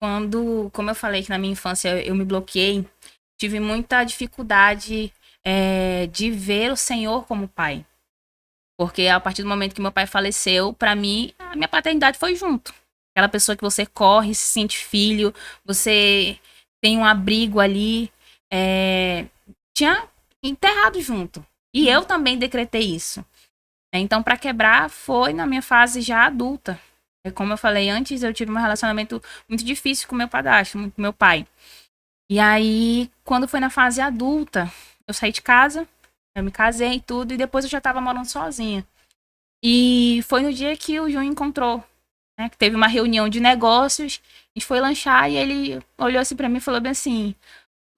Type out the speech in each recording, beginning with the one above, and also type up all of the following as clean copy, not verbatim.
quando, como eu falei que na minha infância eu me bloqueei, tive muita dificuldade de ver o Senhor como pai. Porque a partir do momento que meu pai faleceu, pra mim, a minha paternidade foi junto. Aquela pessoa que você corre, se sente filho, você tem um abrigo ali, tinha enterrado junto. E eu também decretei isso. Então, pra quebrar, foi na minha fase já adulta. Como eu falei antes, eu tive um relacionamento muito difícil com meu padrasto, com meu pai. E aí, quando foi na fase adulta, eu saí de casa, eu me casei e tudo, e depois eu já tava morando sozinha. E foi no dia que o Júnior encontrou, né? Que teve uma reunião de negócios, a gente foi lanchar e ele olhou assim pra mim e falou bem assim: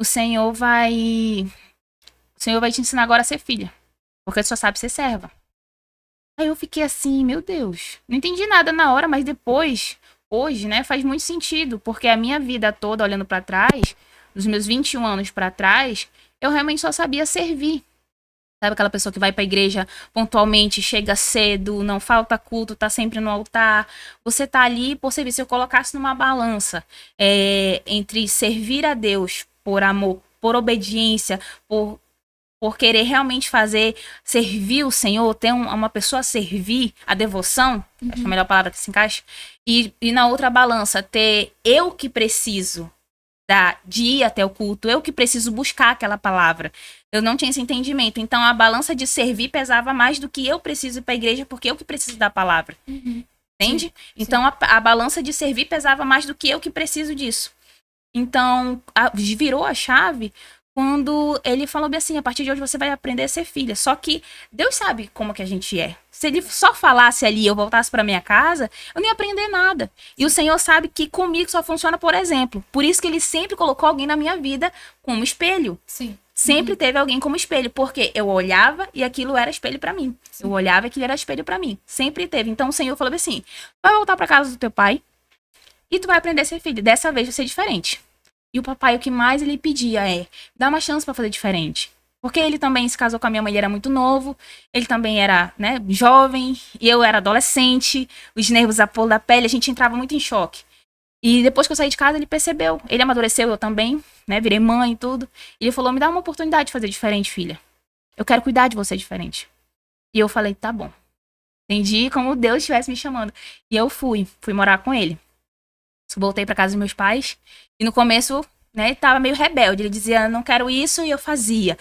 o Senhor vai te ensinar agora a ser filha, porque tu só sabe ser serva. Aí eu fiquei assim, meu Deus, não entendi nada na hora, mas depois, hoje, né, faz muito sentido, porque a minha vida toda, olhando pra trás, dos meus 21 anos pra trás, eu realmente só sabia servir. Sabe aquela pessoa que vai pra igreja pontualmente, chega cedo, não falta culto, tá sempre no altar. Você tá ali por servir. Se eu colocasse numa balança entre servir a Deus por amor, por obediência, por querer realmente servir o Senhor, ter uma pessoa a servir, a devoção, acho que é a melhor palavra que se encaixa, e na outra balança ter eu que preciso de ir até o culto, eu que preciso buscar aquela palavra. Eu não tinha esse entendimento. Então, a balança de servir pesava mais do que eu preciso ir para a igreja, porque eu que preciso da palavra. Entende? Sim, então, a balança de servir pesava mais do que eu que preciso disso. Então, virou a chave quando ele falou bem assim: a partir de hoje você vai aprender a ser filha. Só que Deus sabe como que a gente é. Se ele só falasse ali e eu voltasse para minha casa, eu não ia aprender nada. E o Senhor sabe que comigo só funciona por exemplo. Por isso que ele sempre colocou alguém na minha vida como espelho. Sim. Sempre teve alguém como espelho, porque eu olhava e aquilo era espelho para mim. Sim. Eu olhava e aquilo era espelho para mim. Sempre teve. Então o Senhor falou assim: vai voltar para casa do teu pai e tu vai aprender a ser filho. Dessa vez vai ser diferente. E o papai, o que mais ele pedia dá uma chance para fazer diferente. Porque ele também se casou com a minha mãe, ele era muito novo. Ele também era, né, jovem. E eu era adolescente. Os nervos, a flor da pele, a gente entrava muito em choque. E depois que eu saí de casa, ele percebeu. Ele amadureceu, eu também, né, virei mãe e tudo. E ele falou: me dá uma oportunidade de fazer diferente, filha. Eu quero cuidar de você diferente. E eu falei: tá bom. Entendi como Deus estivesse me chamando. E eu fui morar com ele. Voltei pra casa dos meus pais. E no começo, né, tava meio rebelde. Ele dizia: não quero isso, e eu fazia.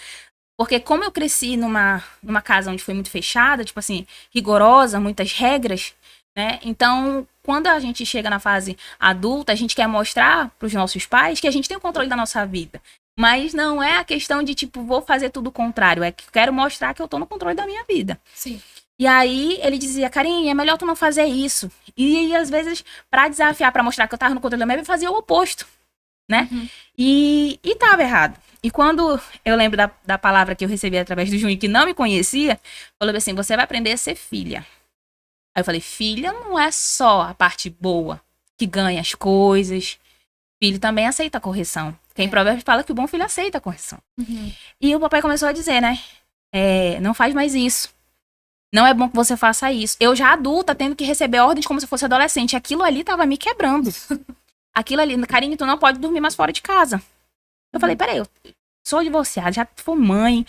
Porque como eu cresci numa casa onde foi muito fechada, tipo assim, rigorosa, muitas regras, né? Então, quando a gente chega na fase adulta, a gente quer mostrar pros nossos pais que a gente tem o controle da nossa vida. Mas não é a questão de, tipo, vou fazer tudo o contrário. É que eu quero mostrar que eu tô no controle da minha vida. Sim. E aí ele dizia: Karine, é melhor tu não fazer isso. E às vezes, pra desafiar, pra mostrar que eu tava no controle da minha vida, eu fazia o oposto, né? E tava errado. E quando eu lembro da palavra que eu recebi através do Júnior, que não me conhecia, falou assim: você vai aprender a ser filha. Aí eu falei: filha não é só a parte boa, que ganha as coisas. Filho também aceita a correção. Quem Provérbios fala que o bom filho aceita a correção. E o papai começou a dizer, né? Não faz mais isso. Não é bom que você faça isso. Eu já adulta, tendo que receber ordens como se fosse adolescente. Aquilo ali tava me quebrando. Aquilo ali: Karine, tu não pode dormir mais fora de casa. Eu falei: peraí, eu sou divorciada, já fui mãe,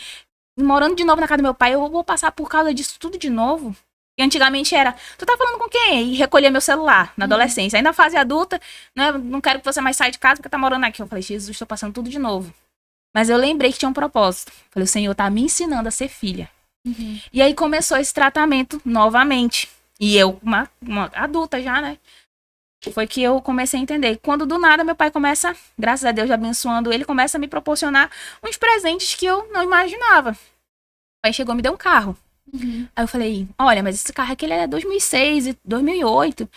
morando de novo na casa do meu pai, eu vou passar por causa disso tudo de novo? E antigamente era: tu tá falando com quem? E recolhia meu celular na adolescência. Aí na fase adulta, né, não quero que você mais saia de casa porque tá morando aqui. Eu falei: Jesus, tô passando tudo de novo. Mas eu lembrei que tinha um propósito. Falei: o Senhor tá me ensinando a ser filha. E aí começou esse tratamento novamente. E eu, uma adulta já, né? Foi que eu comecei a entender. Quando do nada meu pai começa, graças a Deus abençoando ele, começa a me proporcionar uns presentes que eu não imaginava. O pai chegou e me deu um carro. Aí eu falei: olha, mas esse carro aqui ele é 2006 e 2008.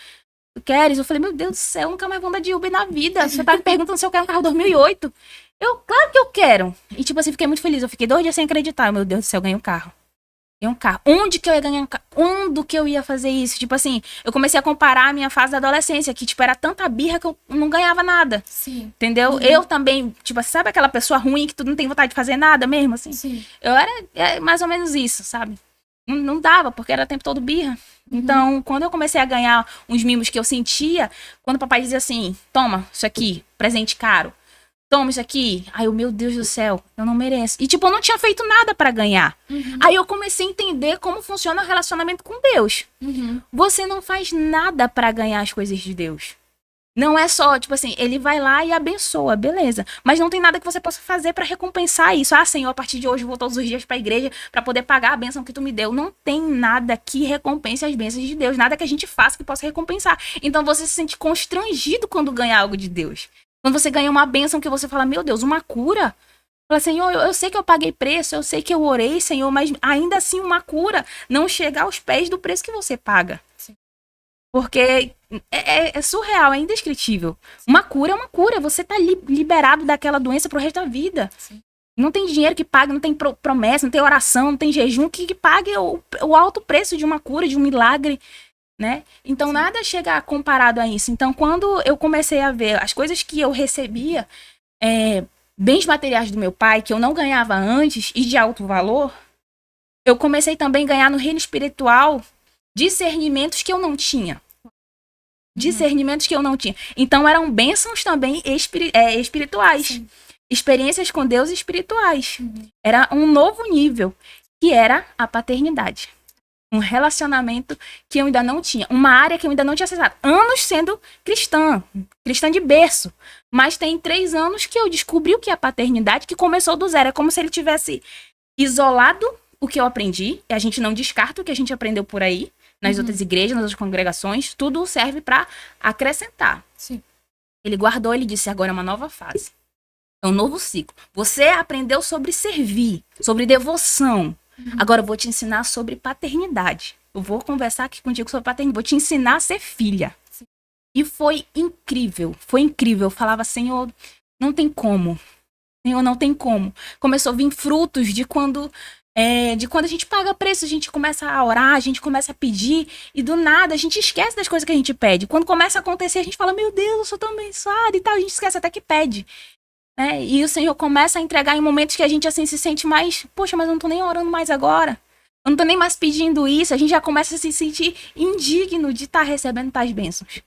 Tu queres? Eu falei: meu Deus do céu, eu nunca mais vou andar de Uber na vida. Você tá me perguntando se eu quero um carro 2008. Claro que eu quero. E tipo assim, fiquei muito feliz. Eu fiquei 2 dias sem acreditar. Meu Deus do céu, eu ganhei um carro. Um carro. Onde que eu ia ganhar um carro? Onde que eu ia fazer isso? Tipo assim, eu comecei a comparar a minha fase da adolescência, que, tipo, era tanta birra que eu não ganhava nada. Sim. Entendeu? Eu também, tipo, sabe aquela pessoa ruim que tu não tem vontade de fazer nada mesmo, assim? Sim. Eu era mais ou menos isso, sabe? Não dava, porque era o tempo todo birra. Então, quando eu comecei a ganhar uns mimos que eu sentia, quando o papai dizia assim, toma, isso aqui, presente caro. Toma isso aqui. Aí eu, meu Deus do céu, eu não mereço. E tipo, eu não tinha feito nada pra ganhar. Aí eu comecei a entender como funciona o relacionamento com Deus. Você não faz nada pra ganhar as coisas de Deus. Não é só, tipo assim, ele vai lá e abençoa, beleza. Mas não tem nada que você possa fazer pra recompensar isso. Ah, Senhor, a partir de hoje eu vou todos os dias pra igreja pra poder pagar a bênção que tu me deu. Não tem nada que recompense as bênçãos de Deus. Nada que a gente faça que possa recompensar. Então você se sente constrangido quando ganha algo de Deus. Quando você ganha uma bênção que você fala, meu Deus, uma cura. Fala, Senhor, eu sei que eu paguei preço, eu sei que eu orei, Senhor, mas ainda assim uma cura não chega aos pés do preço que você paga. Sim. Porque é surreal, é indescritível. Uma cura é uma cura. Você tá liberado daquela doença pro resto da vida. Sim. Não tem dinheiro que pague, não tem promessa, não tem oração, não tem jejum que pague o alto preço de uma cura, de um milagre, né? Então, Sim. nada chega comparado a isso. Então, quando eu comecei a ver as coisas que eu recebia, bens materiais do meu pai, que eu não ganhava antes e de alto valor, eu comecei também a ganhar no reino espiritual discernimentos que eu não tinha. Discernimentos que eu não tinha. Então, eram bênçãos também espirituais. Sim. Experiências com Deus espirituais. Era um novo nível, que era a paternidade. Um relacionamento que eu ainda não tinha. Uma área que eu ainda não tinha acessado. Anos sendo cristã. Cristã de berço. Mas tem 3 anos que eu descobri o que é a paternidade, que começou do zero. É como se ele tivesse isolado o que eu aprendi. E a gente não descarta o que a gente aprendeu por aí. Nas outras igrejas, nas outras congregações. Tudo serve para acrescentar. Sim. Ele guardou, ele disse, agora é uma nova fase. É um novo ciclo. Você aprendeu sobre servir, sobre devoção. Agora eu vou te ensinar sobre paternidade. Eu vou conversar aqui contigo sobre paternidade. Vou te ensinar a ser filha. Sim. E foi incrível. Foi incrível. Eu falava, Senhor, não tem como. Senhor, não tem como. Começou a vir frutos de quando a gente paga preço, a gente começa a orar, a gente começa a pedir, e do nada a gente esquece das coisas que a gente pede. Quando começa a acontecer, a gente fala, meu Deus, eu sou tão abençoada e tal. A gente esquece até que pede. E o Senhor começa a entregar em momentos que a gente assim se sente mais, poxa, mas eu não tô nem orando mais agora. Eu não tô nem mais pedindo isso. A gente já começa a se sentir indigno de estar recebendo tais bênçãos.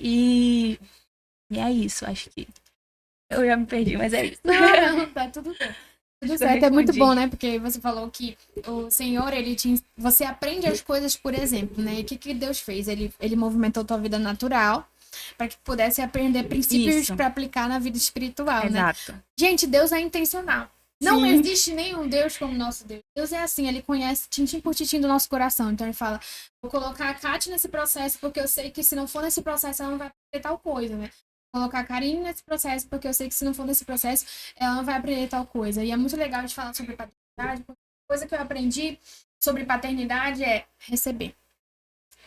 E é isso, acho que eu já me perdi, mas é isso. Não, tá tudo bem. Tudo certo, é muito bom, né? Porque você falou que o Senhor, você aprende as coisas por exemplo, né? E o que Deus fez? Ele movimentou tua vida natural para que pudesse aprender princípios para aplicar na vida espiritual, Exato. né? Gente, Deus é intencional. Não existe nenhum Deus como nosso Deus. Deus é assim, ele conhece tintim por tintim do nosso coração. Então ele fala, vou colocar a Kátia nesse processo porque eu sei que se não for nesse processo ela não vai aprender tal coisa, né? Colocar a Karine nesse processo, porque eu sei que se não for nesse processo, ela não vai aprender tal coisa. E é muito legal de falar sobre paternidade, porque a coisa que eu aprendi sobre paternidade é receber.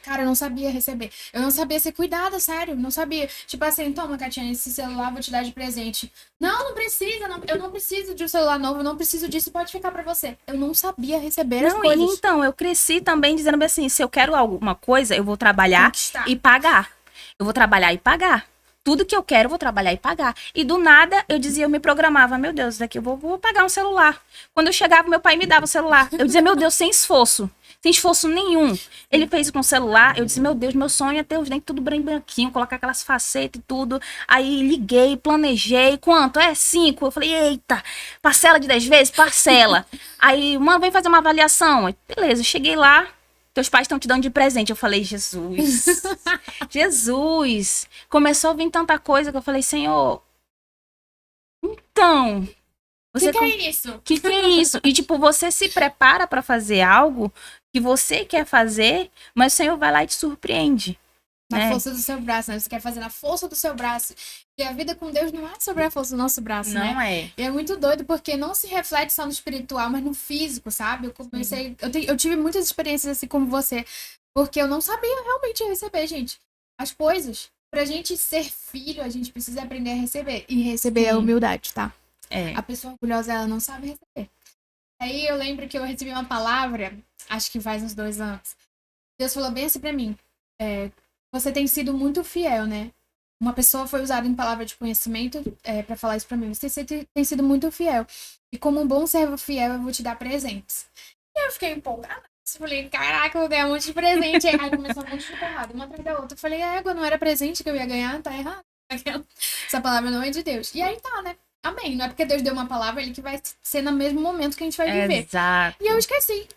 Cara, eu não sabia receber. Eu não sabia ser cuidada, sério. Não sabia. Tipo assim, toma, Katinha, esse celular vou te dar de presente. Não precisa. Eu não preciso de um celular novo. Eu não preciso disso. Pode ficar pra você. Eu não sabia receber as coisas. Então, eu cresci também dizendo assim, se eu quero alguma coisa, eu vou trabalhar e pagar. Eu vou trabalhar e pagar. Tudo que eu quero, eu vou trabalhar e pagar. E do nada, eu dizia, eu me programava, meu Deus, daqui eu vou pagar um celular. Quando eu chegava, meu pai me dava o celular. Eu dizia, meu Deus, sem esforço nenhum. Ele fez com o celular, eu disse, meu Deus, meu sonho é ter os dentes tudo branquinho, colocar aquelas facetas e tudo. Aí liguei, planejei, quanto? 5. Eu falei, eita, parcela de 10 vezes? Parcela. Aí, mãe, vem fazer uma avaliação. Aí, beleza, eu cheguei lá, teus pais estão te dando de presente. Eu falei, Jesus, Jesus. Começou a vir tanta coisa que eu falei, Senhor, então... Você que é isso? Que é isso? E tipo, você se prepara pra fazer algo que você quer fazer, mas o Senhor vai lá e te surpreende. Na força do seu braço, né? Você quer fazer na força do seu braço. E a vida com Deus não é sobre a força do nosso braço, né? Não é. E é muito doido, porque não se reflete só no espiritual, mas no físico, sabe? Eu comecei... Eu tive muitas experiências assim como você, porque eu não sabia realmente receber, gente. As coisas. Pra gente ser filho, a gente precisa aprender a receber. E receber é humildade, tá? A pessoa orgulhosa, ela não sabe receber. Aí eu lembro que eu recebi uma palavra, acho que faz uns 2 anos. Deus falou bem assim pra mim. Você tem sido muito fiel, né? Uma pessoa foi usada em palavra de conhecimento pra falar isso pra mim. Você tem sido muito fiel. E como um bom servo fiel, eu vou te dar presentes. E eu fiquei empolgada. Eu falei, caraca, eu vou ganhar um monte de presente. Aí começou um monte de porrada, uma atrás da outra. Eu falei, não era presente que eu ia ganhar, tá errado. Essa palavra não é de Deus. E aí tá, né? Amém. Não é porque Deus deu uma palavra, ele que vai ser no mesmo momento que a gente vai viver. Exato. E eu esqueci.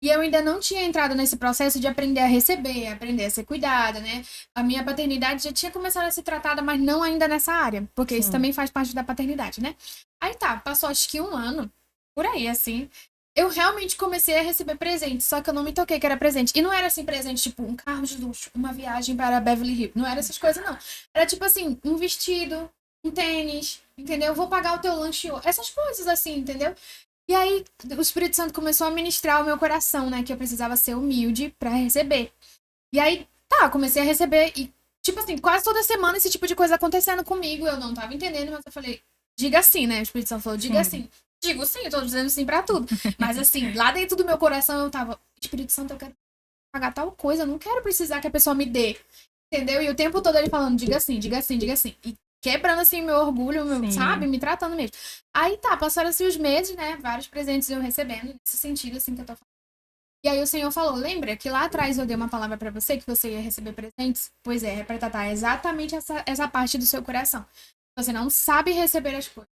E eu ainda não tinha entrado nesse processo de aprender a receber, aprender a ser cuidada, né? A minha paternidade já tinha começado a ser tratada, mas não ainda nessa área. Porque isso também faz parte da paternidade, né? Aí tá, passou acho que 1 ano, por aí, assim. Eu realmente comecei a receber presentes, só que eu não me toquei que era presente. E não era assim, presente, tipo, um carro de luxo, uma viagem para Beverly Hills. Não era essas coisas, não. Era tipo assim, um vestido, um tênis, entendeu? Eu vou pagar o teu lanche hoje. Essas coisas assim, entendeu? E aí, o Espírito Santo começou a ministrar o meu coração, né? Que eu precisava ser humilde pra receber. E aí, tá, comecei a receber e, tipo assim, quase toda semana esse tipo de coisa acontecendo comigo. Eu não tava entendendo, mas eu falei, diga sim, né? O Espírito Santo falou, diga sim. Digo sim, eu tô dizendo sim pra tudo. Mas assim, lá dentro do meu coração eu tava, Espírito Santo, eu quero pagar tal coisa, eu não quero precisar que a pessoa me dê. Entendeu? E o tempo todo ele falando, diga sim, diga sim, diga sim. E quebrando assim meu orgulho, sabe? Me tratando mesmo. Aí tá, passaram-se os meses, né? Vários presentes eu recebendo, nesse sentido, assim, que eu tô falando. E aí o Senhor falou, lembra que lá atrás eu dei uma palavra pra você, que você ia receber presentes? Pois é pra tratar exatamente essa parte do seu coração. Você não sabe receber as coisas.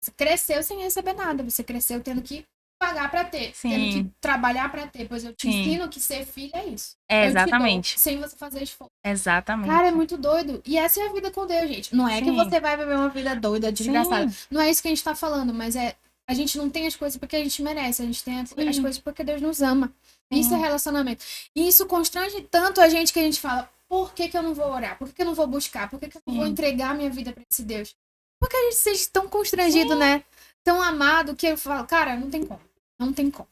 Você cresceu sem receber nada. Você cresceu tendo que pagar pra ter. Tendo que trabalhar pra ter. Pois eu te ensino que ser filho é isso. É, eu exatamente. te dou, sem você fazer esforço. Exatamente. Cara, é muito doido. E essa é a vida com Deus, gente. Não é que você vai viver uma vida doida, desgraçada. Não é isso que a gente tá falando, mas a gente não tem as coisas porque a gente merece. A gente tem as coisas porque Deus nos ama. Isso é relacionamento. E isso constrange tanto a gente que a gente fala, por que eu não vou orar? Por que eu não vou buscar? Por que eu não vou entregar minha vida pra esse Deus? Porque a gente se sente tão constrangido, né? Tão amado que eu falo, cara, não tem como. Não tem como.